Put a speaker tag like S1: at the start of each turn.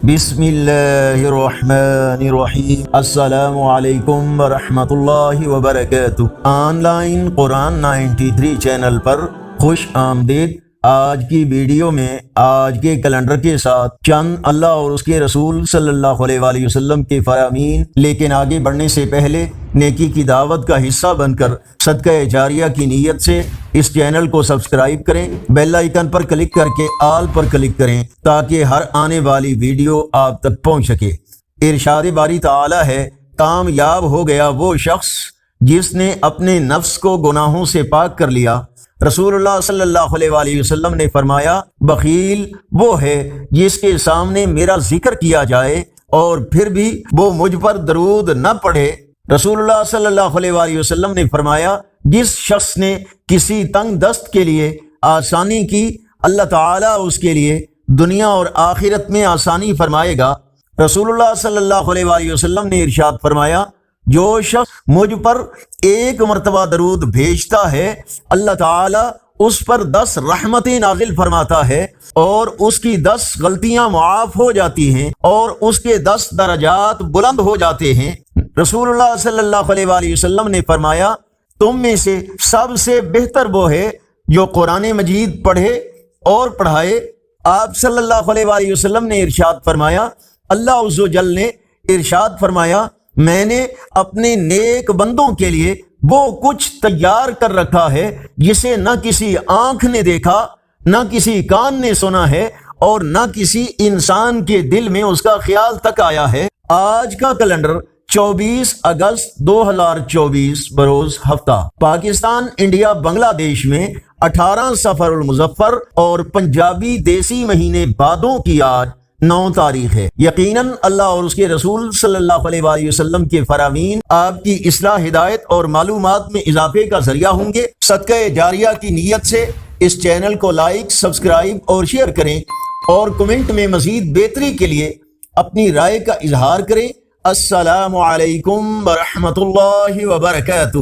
S1: بسم اللہ الرحمن الرحیم۔ السلام علیکم ورحمۃ اللہ وبرکاتہ۔ آن لائن قرآن 93 چینل پر خوش آمدید۔ آج کی ویڈیو میں آج کے کیلنڈر کے ساتھ چند اللہ اور اس کے رسول صلی اللہ علیہ وآلہ وسلم کے فرامین، لیکن آگے بڑھنے سے پہلے نیکی کی دعوت کا حصہ بن کر صدقہ جاریہ کی نیت سے اس چینل کو سبسکرائب کریں، بیل آئیکن پر کلک کر کے آل پر کلک کریں تاکہ ہر آنے والی ویڈیو آپ تک پہنچ سکے۔ ارشاد باری تعالی ہے، کامیاب ہو گیا وہ شخص جس نے اپنے نفس کو گناہوں سے پاک کر لیا۔ رسول اللہ صلی اللہ علیہ وآلہ وسلم نے فرمایا، بخیل وہ ہے جس کے سامنے میرا ذکر کیا جائے اور پھر بھی وہ مجھ پر درود نہ پڑھے۔ رسول اللہ صلی اللہ علیہ وآلہ وسلم نے فرمایا، جس شخص نے کسی تنگ دست کے لیے آسانی کی، اللہ تعالیٰ اس کے لیے دنیا اور آخرت میں آسانی فرمائے گا۔ رسول اللہ صلی اللہ علیہ وآلہ وسلم نے ارشاد فرمایا، جو شخص مجھ پر ایک مرتبہ درود بھیجتا ہے، اللہ تعالیٰ اس پر 10 رحمتیں نازل فرماتا ہے اور اس کی 10 غلطیاں معاف ہو جاتی ہیں اور اس کے 10 درجات بلند ہو جاتے ہیں۔ رسول اللہ صلی اللہ علیہ وآلہ وسلم نے فرمایا، تم میں سے سب سے بہتر وہ ہے جو قرآن مجید پڑھے اور پڑھائے۔ آپ صلی اللہ علیہ وآلہ وسلم نے ارشاد فرمایا، اللہ عز و جل نے ارشاد فرمایا، میں نے اپنے نیک بندوں کے لیے وہ کچھ تیار کر رکھا ہے جسے نہ کسی آنکھ نے دیکھا، نہ کسی کان نے سنا ہے اور نہ کسی انسان کے دل میں اس کا خیال تک آیا ہے۔ آج کا کیلنڈر 24 اگست 2024 بروز ہفتہ، پاکستان انڈیا بنگلہ دیش میں 18 سفر المظفر اور پنجابی دیسی مہینے بادوں کی آج 9 تاریخ ہے۔ یقیناً اللہ اور اس کے رسول صلی اللہ علیہ وآلہ وسلم کے فرامین آپ کی اصلاح، ہدایت اور معلومات میں اضافے کا ذریعہ ہوں گے۔ صدقہ جاریہ کی نیت سے اس چینل کو لائک، سبسکرائب اور شیئر کریں اور کمنٹ میں مزید بہتری کے لیے اپنی رائے کا اظہار کریں۔ السلام علیکم ورحمۃ اللہ وبرکاتہ۔